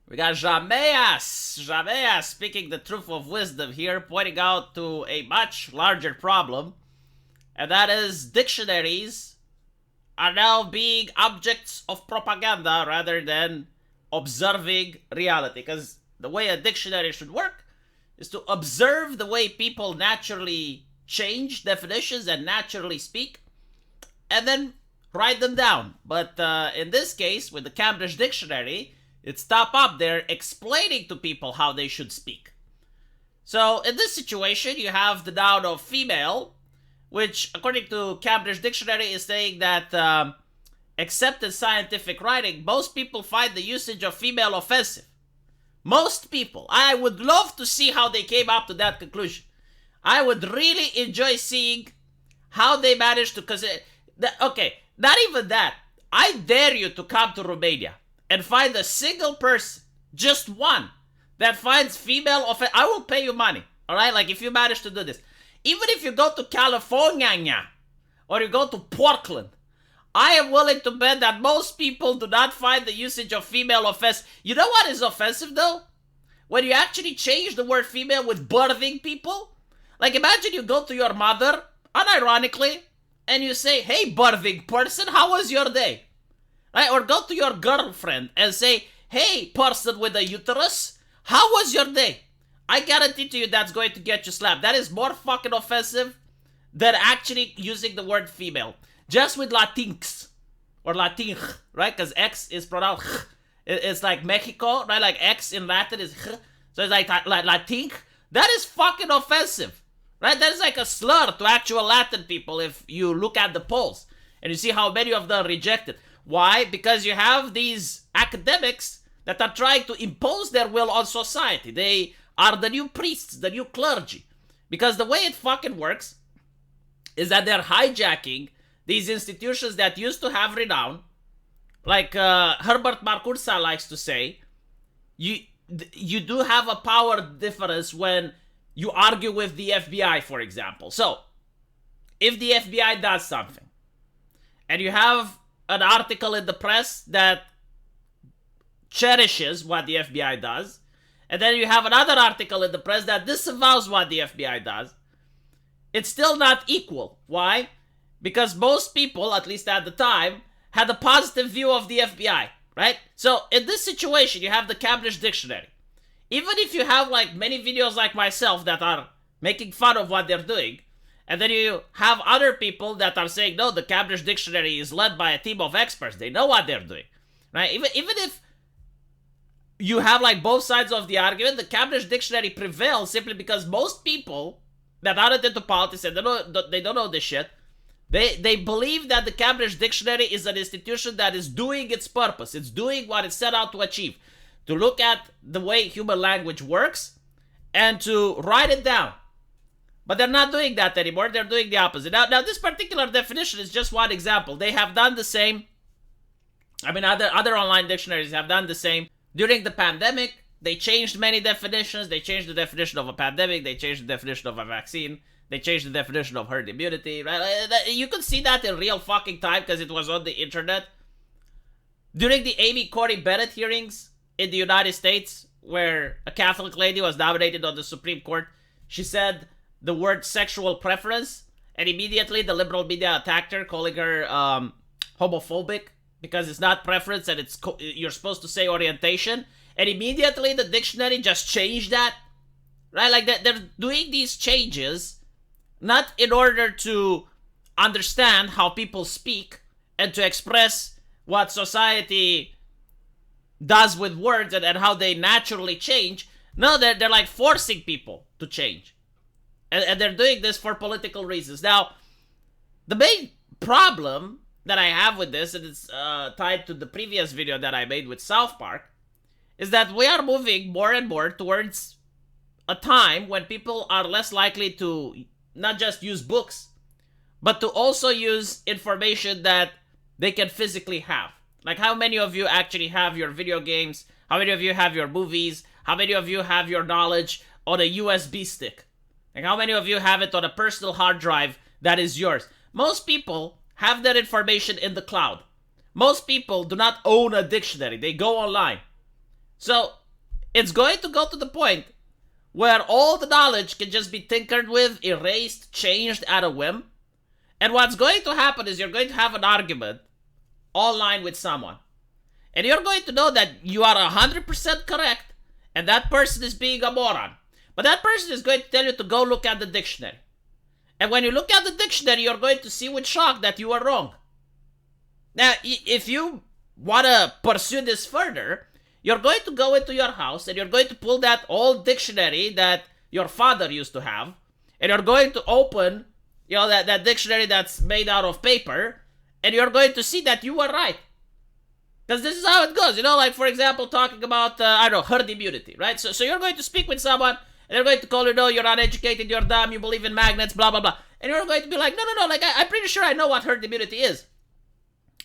We got Jameas speaking the truth of wisdom here, pointing out to a much larger problem, and that is dictionaries are now being objects of propaganda rather than observing reality. Because the way a dictionary should work is to observe the way people naturally change definitions and naturally speak, and then write them down. But in this case, with the Cambridge Dictionary, it's top up there explaining to people how they should speak. So in this situation, you have the noun of female, which according to Cambridge Dictionary is saying that except in scientific writing, most people find the usage of female offensive. Most people. I would love to see how they came up to that conclusion. I would really enjoy seeing how they managed to, because, okay, not even that. I dare you to come to Romania and find a single person, just one, that finds female offensive. I will pay you money, all right? Like, if you manage to do this. Even if you go to California or you go to Portland, I am willing to bet that most people do not find the usage of female offensive. You know what is offensive, though? When you actually change the word female with birthing people. Like, imagine you go to your mother, unironically, and you say, hey, birthing person, how was your day? Right? Or go to your girlfriend and say, hey, person with a uterus, how was your day? I guarantee to you that's going to get you slapped. That is more fucking offensive than actually using the word female. Just with Latinx. Or Latin, right? Because X is pronounced X. It's like Mexico, right? Like X in Latin is X. So it's like Latin. That is fucking offensive. Right? That is like a slur to actual Latin people if you look at the polls. And you see how many of them reject it. Why? Because you have these academics that are trying to impose their will on society. They are the new priests, the new clergy. Because the way it fucking works is that they're hijacking these institutions that used to have renown. Like Herbert Marcursa likes to say, you do have a power difference when you argue with the FBI, for example. So, if the FBI does something, and you have an article in the press that cherishes what the FBI does, and then you have another article in the press that disavows what the FBI does, it's still not equal. Why? Because most people, at least at the time, had a positive view of the FBI, right? So, in this situation, you have the Cambridge Dictionary. Even if you have like many videos like myself that are making fun of what they're doing, and then you have other people that are saying, no, the Cambridge Dictionary is led by a team of experts. They know what they're doing, right? Even if you have like both sides of the argument, the Cambridge Dictionary prevails simply because most people that aren't into politics and they don't know this shit, they believe that the Cambridge Dictionary is an institution that is doing its purpose. It's doing what it set out to achieve. To look at the way human language works and to write it down. But they're not doing that anymore. They're doing the opposite. Now this particular definition is just one example. They have done the same. I mean, other online dictionaries have done the same. During the pandemic, they changed many definitions. They changed the definition of a pandemic. They changed the definition of a vaccine. They changed the definition of herd immunity. Right? You could see that in real fucking time because it was on the internet. During the Amy Coney Barrett hearings in the United States, where a Catholic lady was nominated on the Supreme Court, she said the word sexual preference, and immediately the liberal media attacked her, calling her homophobic, because it's not preference and you're supposed to say orientation. And immediately the dictionary just changed that, right? Like they're doing these changes not in order to understand how people speak and to express what society does with words and how they naturally change. No, they're like forcing people to change. And they're doing this for political reasons. Now, the main problem that I have with this, and it's tied to the previous video that I made with South Park, is that we are moving more and more towards a time when people are less likely to not just use books, but to also use information that they can physically have. Like, how many of you actually have your video games? How many of you have your movies? How many of you have your knowledge on a USB stick? Like, how many of you have it on a personal hard drive that is yours? Most people have that information in the cloud. Most people do not own a dictionary. They go online. So, it's going to go to the point where all the knowledge can just be tinkered with, erased, changed at a whim. And what's going to happen is you're going to have an argument online with someone. And you're going to know that you are 100% correct and that person is being a moron. But that person is going to tell you to go look at the dictionary. And when you look at the dictionary, you're going to see with shock that you are wrong. Now, if you want to pursue this further, you're going to go into your house and you're going to pull that old dictionary that your father used to have, and you're going to open, that dictionary that's made out of paper, and you're going to see that you were right. Because this is how it goes, like, for example, talking about, herd immunity, right? So you're going to speak with someone, and they're going to call you, no, you're uneducated, you're dumb, you believe in magnets, blah, blah, blah. And you're going to be like, no, like, I'm pretty sure I know what herd immunity is.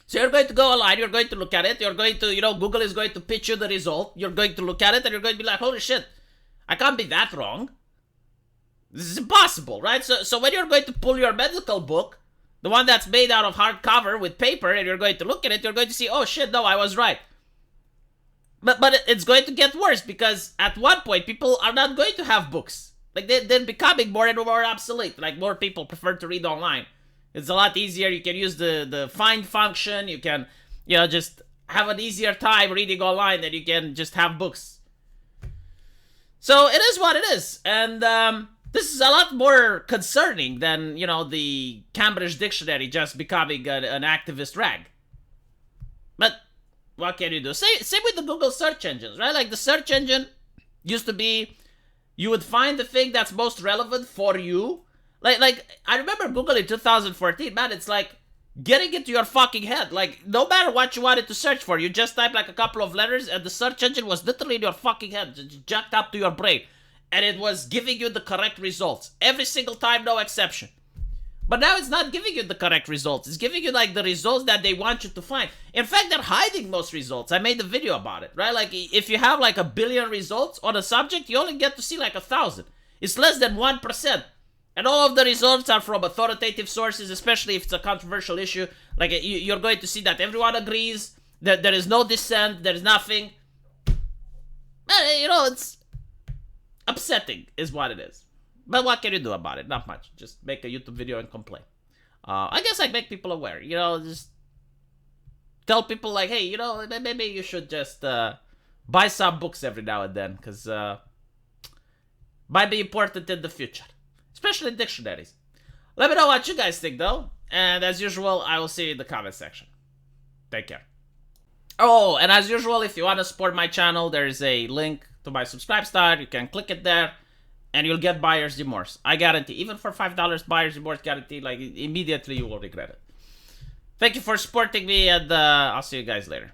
So you're going to go online, you're going to look at it, you're going to, Google is going to pitch you the result, you're going to look at it, and you're going to be like, holy shit, I can't be that wrong. This is impossible, right? So when you're going to pull your medical book, the one that's made out of hardcover with paper, and you're going to look at it, you're going to see, oh shit, no, I was right. But it's going to get worse, because at one point, people are not going to have books. Like, they're becoming more and more obsolete. Like, more people prefer to read online. It's a lot easier. You can use the find function. You can, just have an easier time reading online than you can just have books. So it is what it is. And this is a lot more concerning than, the Cambridge Dictionary just becoming an activist rag. But what can you do? Same with the Google search engines, right? Like, the search engine used to be, you would find the thing that's most relevant for you. Like, I remember Google in 2014, man, it's like getting into your fucking head. Like, no matter what you wanted to search for, you just type like a couple of letters and the search engine was literally in your fucking head, just jacked up to your brain. And it was giving you the correct results. Every single time, no exception. But now it's not giving you the correct results. It's giving you, like, the results that they want you to find. In fact, they're hiding most results. I made a video about it, right? Like, if you have, like, 1 billion results on a subject, you only get to see, like, 1,000. It's less than 1%. And all of the results are from authoritative sources, especially if it's a controversial issue. Like, you're going to see that everyone agrees, that there is no dissent, there is nothing. It's upsetting is what it is. But what can you do about it? Not much. Just make a YouTube video and complain. I guess I make people aware. Just tell people like, hey, maybe you should just buy some books every now and then, because might be important in the future. Especially dictionaries. Let me know what you guys think, though. And as usual, I will see you in the comment section. Take care. Oh, and as usual, if you want to support my channel, there is a link to my subscribe star. You can click it there, and you'll get buyer's remorse. I guarantee, even for $5, buyer's remorse guarantee, like, immediately you will regret it. Thank you for supporting me, and I'll see you guys later.